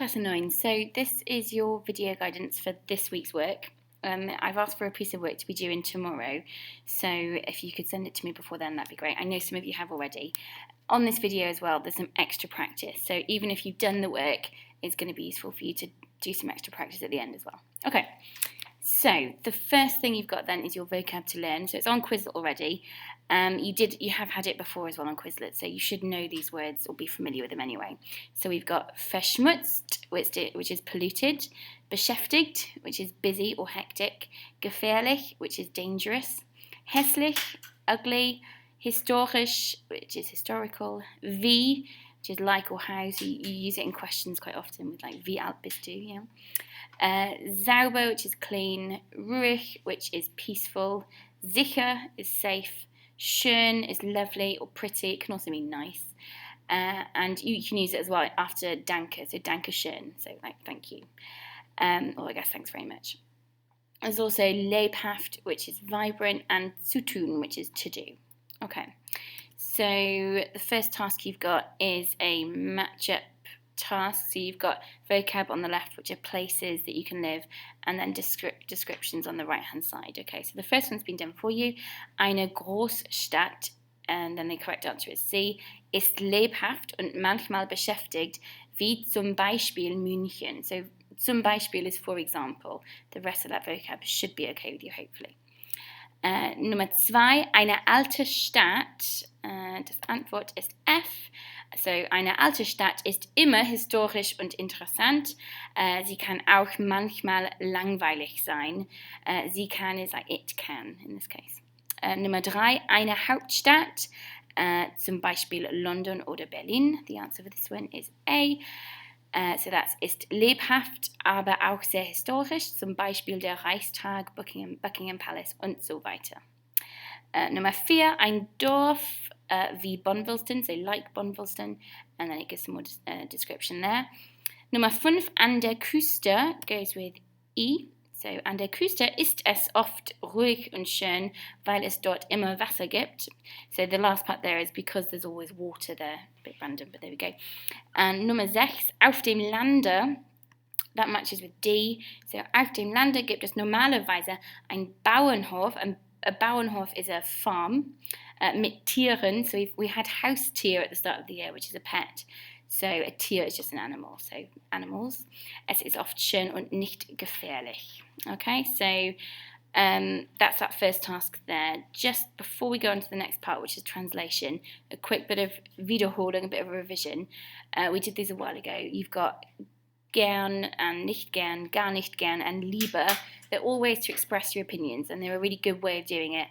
Lesson 9. So this is your video guidance for this week's work. I've asked for a piece of work to be due in tomorrow, so if you could send it to me before then, that'd be great. I know some of you have already. On this video as well, there's some extra practice, so even if you've done the work, it's going to be useful for you to do some extra practice at the end as well. Okay, so the first thing you've got then is your vocab to learn. So it's on Quizlet already. You have had it before as well on Quizlet, so you should know these words or be familiar with them anyway. So we've got verschmutzt, which is polluted, beschäftigt, which is busy or hectic, gefährlich, which is dangerous, hässlich, ugly, historisch, which is historical, wie, which is like or how, so you use it in questions quite often with like wie alt bist du, yeah. Sauber, which is clean, ruhig, which is peaceful, sicher is safe, schön is lovely or pretty, it can also mean nice. And you can use it as well after danke, so danke schön, so like thank you. Or I guess thanks very much. There's also lebhaft, which is vibrant, and zu tun, which is to do. Okay, so the first task you've got is a match-up task. So you've got vocab on the left, which are places that you can live, and then descriptions on the right-hand side. Okay, so the first one's been done for you. Eine Großstadt, and then the correct answer is C, ist lebhaft und manchmal beschäftigt, wie zum Beispiel München. So zum Beispiel is for example. The rest of that vocab should be okay with you, hopefully. Nummer 2, eine alte Stadt. Das Antwort ist F. So, eine alte Stadt ist immer historisch und interessant. Sie kann auch manchmal langweilig sein. Sie kann is like it can in this case. Nummer 3, eine Hauptstadt. Zum Beispiel London oder Berlin. The answer for this one is A. So that's ist lebhaft, aber auch sehr historisch, zum Beispiel der Reichstag, Buckingham Palace und so weiter. Nummer 4, ein Dorf wie Bonvilston, so like Bonvilston, and then it gives some more description there. Nummer 5, an der Küste goes with E. So, an der Küste ist es oft ruhig und schön, weil es dort immer Wasser gibt. So, the last part there is because there's always water there. A bit random, but there we go. And Nummer 6, auf dem Lande, that matches with D. So, auf dem Lande gibt es normalerweise ein Bauernhof. A Bauernhof is a farm mit Tieren. So, we had Haustier at the start of the year, which is a pet. So a Tier is just an animal, so animals. Es ist oft schön und nicht gefährlich. Okay, so that's that first task there. Just before we go on to the next part, which is translation, a quick bit of Wiederholung, a bit of a revision. We did these a while ago. You've got gern and nicht gern, gar nicht gern, and lieber. They're all ways to express your opinions, and they're a really good way of doing it,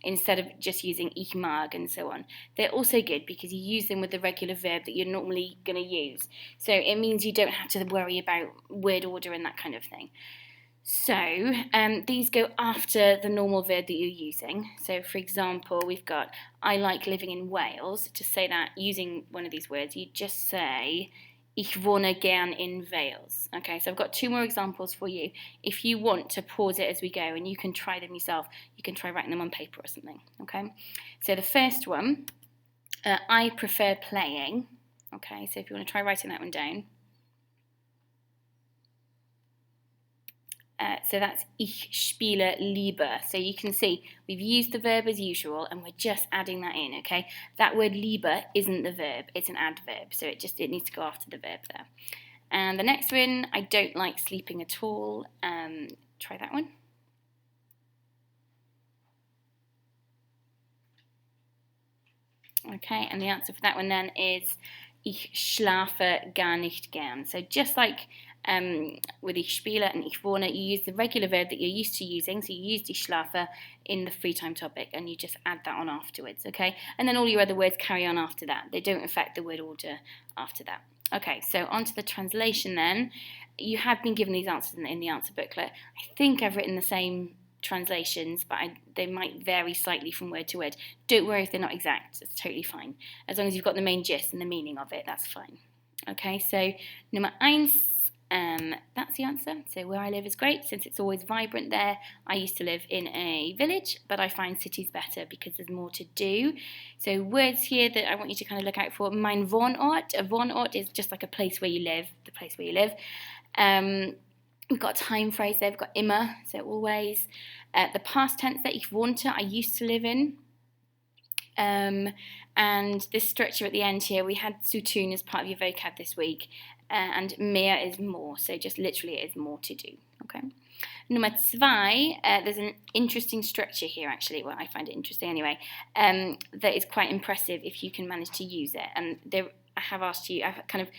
instead of just using ich mag and so on. They're also good because you use them with the regular verb that you're normally going to use. So it means you don't have to worry about word order and that kind of thing. So these go after the normal verb that you're using. So for example, we've got I like living in Wales. To say that using one of these words, you just say Ich wohne gern in Wales. Okay, so I've got 2 more examples for you. If you want to pause it as we go and you can try them yourself, you can try writing them on paper or something. Okay, so the first one, I prefer playing. Okay, so if you want to try writing that one down. So that's ich spiele lieber. So you can see we've used the verb as usual and we're just adding that in, okay? That word lieber isn't the verb, it's an adverb, so it needs to go after the verb there. And the next one, I don't like sleeping at all. Try that one. Okay, and the answer for that one then is ich schlafe gar nicht gern. So just like with ich spiele and ich wohne, you use the regular verb that you're used to using. So you use die schlafe in the free time topic and you just add that on afterwards, okay? And then all your other words carry on after that. They don't affect the word order after that. Okay, so on to the translation then. You have been given these answers in the answer booklet. I think I've written the same translations, but they might vary slightly from word to word. Don't worry if they're not exact, it's totally fine. As long as you've got the main gist and the meaning of it, that's fine. Okay, so Nummer 1, That's the answer. So where I live is great since it's always vibrant there. I used to live in a village, but I find cities better because there's more to do. So words here that I want you to kind of look out for. Mein Wohnort. A Wohnort is just like a place where you live, the place where you live. We've got a time phrase there. We've got immer, so always. The past tense that ich wohnte, I used to live in. And this structure at the end here, we had zu tun as part of your vocab this week, and mehr is more, so just literally it is more to do. Okay. Nummer zwei, there's an interesting structure here actually, well I find it interesting anyway, that is quite impressive if you can manage to use it. And there, I have asked you, I've kind of,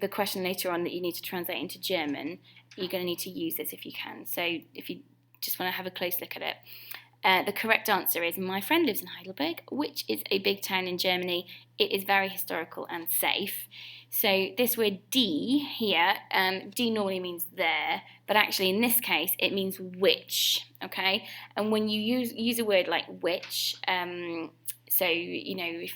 the question later on that you need to translate into German, you're going to need to use this if you can. So if you just want to have a close look at it. The correct answer is my friend lives in Heidelberg, which is a big town in Germany. It is very historical and safe. So this word die here, die normally means there, but actually in this case it means which, okay? And when you use a word like which, so, you know,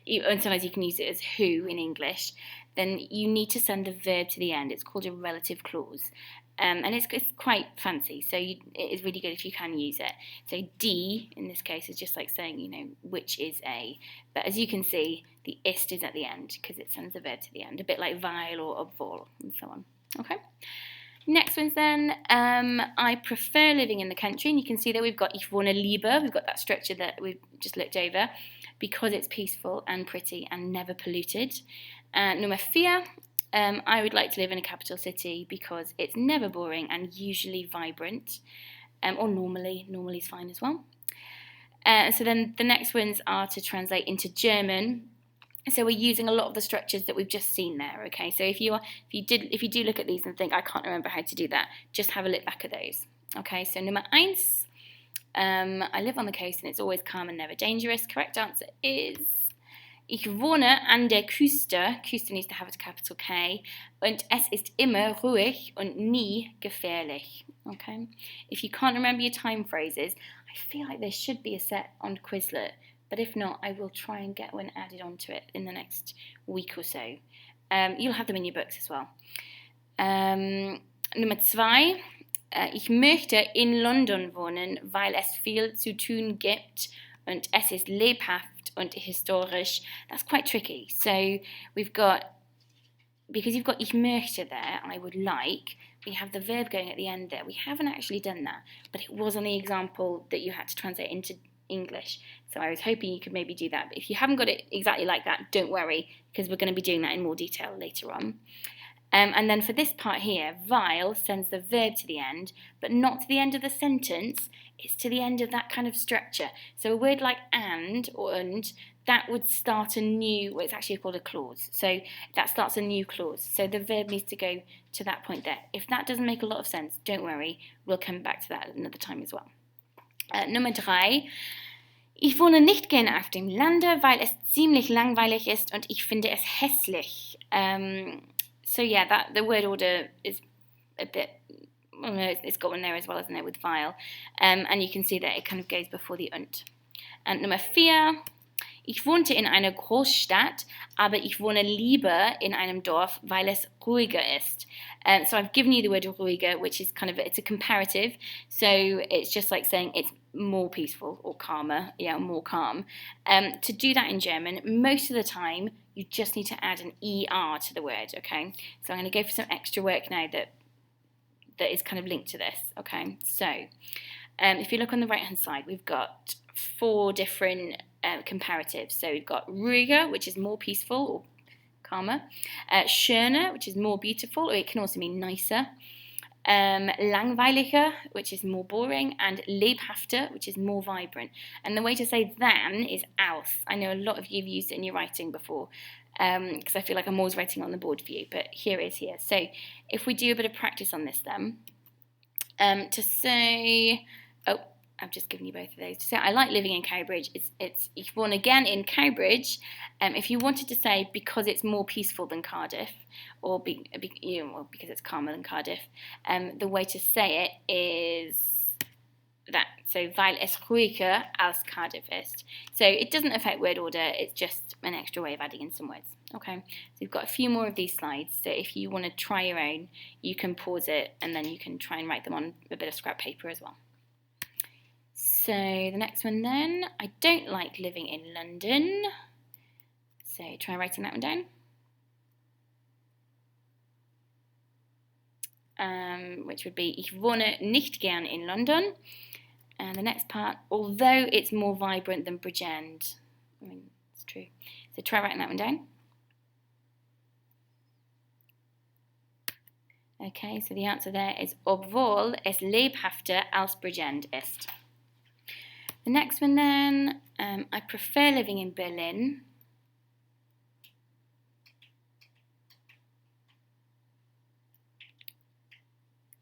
and sometimes you can use it as who in English, then you need to send the verb to the end. It's called a relative clause. And it's quite fancy, so it is really good if you can use it. So die, in this case, is just like saying, you know, which is a. But as you can see, the ist is at the end because it sends the verb to the end, a bit like weil or obwohl and so on. Okay. Next one's then, I prefer living in the country, and you can see that we've got ich wohne lieber, we've got that structure that we've just looked over, because it's peaceful and pretty and never polluted. Number 4, I would like to live in a capital city because it's never boring and usually vibrant, or normally is fine as well. So then the next ones are to translate into German. So we're using a lot of the structures that we've just seen there, okay? So if you do look at these and think, I can't remember how to do that, just have a look back at those. Okay, so number 1, I live on the coast and it's always calm and never dangerous. Correct answer is ich wohne an der Küste. Küste needs to have a capital K. Und es ist immer ruhig und nie gefährlich. Okay. If you can't remember your time phrases, I feel like there should be a set on Quizlet, but if not, I will try and get one added onto it in the next week or so. You'll have them in your books as well. Nummer 2. Ich möchte in London wohnen, weil es viel zu tun gibt und es ist lebhaft und historisch. That's quite tricky. So we've got, because you've got ich möchte there, I would like, we have the verb going at the end there. We haven't actually done that, but it was on the example that you had to translate into English. So I was hoping you could maybe do that. But if you haven't got it exactly like that, don't worry, because we're going to be doing that in more detail later on. And then for this part here, weil sends the verb to the end, but not to the end of the sentence. It's to the end of that kind of structure. So a word like and or und, that would start a new, well, it's actually called a clause. So that starts a new clause. So the verb needs to go to that point there. If that doesn't make a lot of sense, don't worry. We'll come back to that at another time as well. Nummer 3. Ich wohne nicht gerne auf dem Lande, weil es ziemlich langweilig ist und ich finde es hässlich. So yeah, that the word order is a bit, well, no, it's got one there as well, isn't it, with weil. And you can see that it kind of goes before the und. And Nummer 4. Ich wohnte in einer Großstadt, aber ich wohne lieber in einem Dorf, weil es ruhiger ist. So I've given you the word ruhiger, which is kind of, it's a comparative. So it's just like saying it's more peaceful or calmer, yeah, more calm. To do that in German, most of the time, you just need to add an ER to the word, okay? So I'm going to go for some extra work now that is kind of linked to this, okay? So if you look on the right-hand side, we've got 4 different comparatives. So we've got ruhiger, which is more peaceful or calmer, schöner, which is more beautiful, or it can also mean nicer, langweiliger, which is more boring, and lebhafter, which is more vibrant. And the way to say than is als. I know a lot of you have used it in your writing before, because I feel like I'm always writing on the board for you, but here it is here. So if we do a bit of practice on this then, to say, oh, I've just given you both of those. To say I like living in Cowbridge, it's ich wohne again in Cowbridge. If you wanted to say because it's more peaceful than Cardiff, or because it's calmer than Cardiff, the way to say it is that. So weil es ruhiger als Cardiff ist. So it doesn't affect word order, it's just an extra way of adding in some words. Okay, so we've got a few more of these slides, so if you want to try your own, you can pause it and then you can try and write them on a bit of scrap paper as well. So the next one then, I don't like living in London. So try writing that one down. Which would be, ich wohne nicht gern in London. And the next part, although it's more vibrant than Bridgend. I mean, it's true. So try writing that one down. Okay, so the answer there is, obwohl es lebhafter als Bridgend ist. The next one then, I prefer living in Berlin.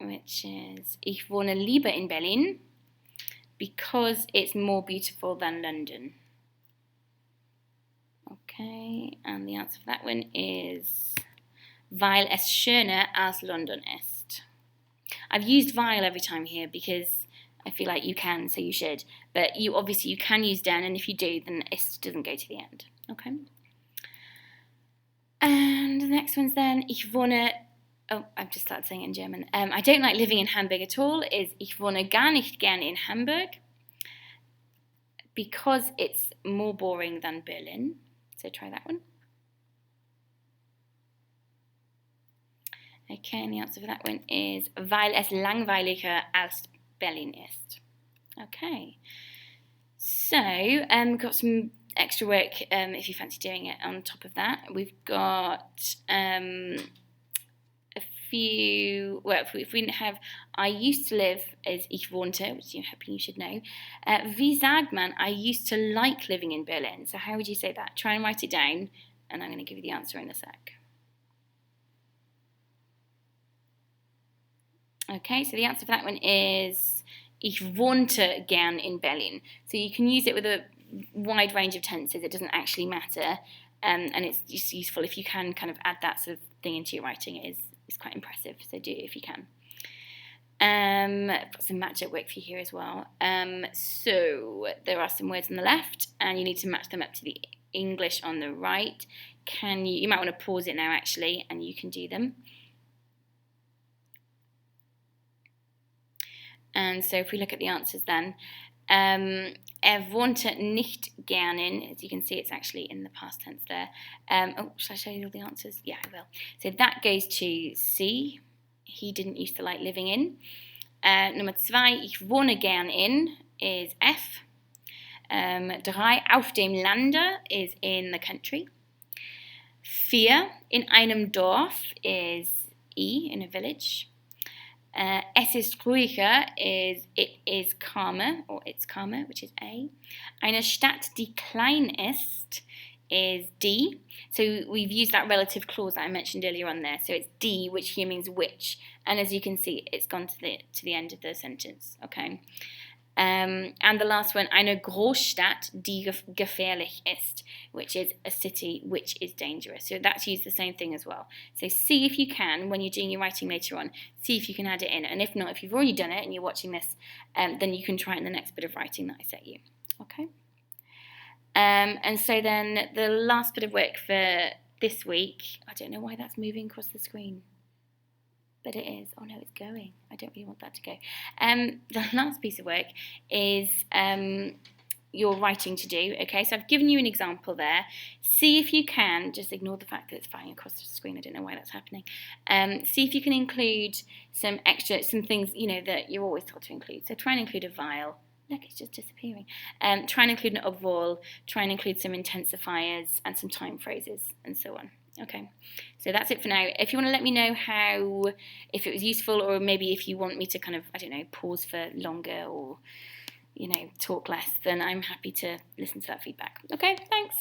Which is, ich wohne lieber in Berlin because it's more beautiful than London. Okay, and the answer for that one is, weil es schöner als London ist. I've used weil every time here because I feel like you can, so you should. But you obviously you can use den, and if you do, then ist doesn't go to the end. Okay. And the next one's then, ich wohne. Oh, I've just started saying it in German. I don't like living in Hamburg at all. Is ich wohne gar nicht gern in Hamburg because it's more boring than Berlin. So try that one. Okay, and the answer for that one is, weil es langweiliger als Berlin ist. Okay, so we've got some extra work if you fancy doing it on top of that. We've got a few, well, if we have, I used to live as ich wohnte, which I'm hoping you should know. Wie sagt man, I used to like living in Berlin? So how would you say that? Try and write it down, and I'm going to give you the answer in a sec. Okay, so the answer for that one is, ich wohnte gern in Berlin. So you can use it with a wide range of tenses. It doesn't actually matter, and it's just useful if you can kind of add that sort of thing into your writing. It's quite impressive, so do it if you can. I've got some match-up work for you here as well. So there are some words on the left, and you need to match them up to the English on the right. You might want to pause it now actually, and you can do them. And so if we look at the answers then, wohnte nicht gern in, as you can see it's actually in the past tense there. Shall I show you all the answers? Yeah, I will. So that goes to C, he didn't used to like living in. Nummer 2, ich wohne gern in, is F. 3, auf dem Lande is in the country. 4, in einem Dorf is E, in a village. Es ist ruhiger is it is calmer, or it's calmer, which is A. Eine Stadt, die klein ist, is D. So we've used that relative clause that I mentioned earlier on there. So it's D, which here means which. And as you can see, it's gone to the end of the sentence. Okay. And the last one, eine Großstadt, die gefährlich ist, which is a city which is dangerous. So that's used the same thing as well. So see if you can, when you're doing your writing later on, see if you can add it in. And if not, if you've already done it and you're watching this, then you can try it in the next bit of writing that I set you. Okay. And so then the last bit of work for this week, I don't know why that's moving across the screen. But it is. Oh no, it's going. I don't really want that to go. The last piece of work is your writing to do. Okay, so I've given you an example there. See if you can, just ignore the fact that it's flying across the screen. I don't know why that's happening. See if you can include some things, you know, that you're always told to include. So try and include a while. Look, it's just disappearing. Try and include an obwohl. Try and include some intensifiers and some time phrases and so on. Okay, so that's it for now. If you want to let me know if it was useful, or maybe if you want me to kind of, I don't know, pause for longer or, you know, talk less, then I'm happy to listen to that feedback. Okay, thanks.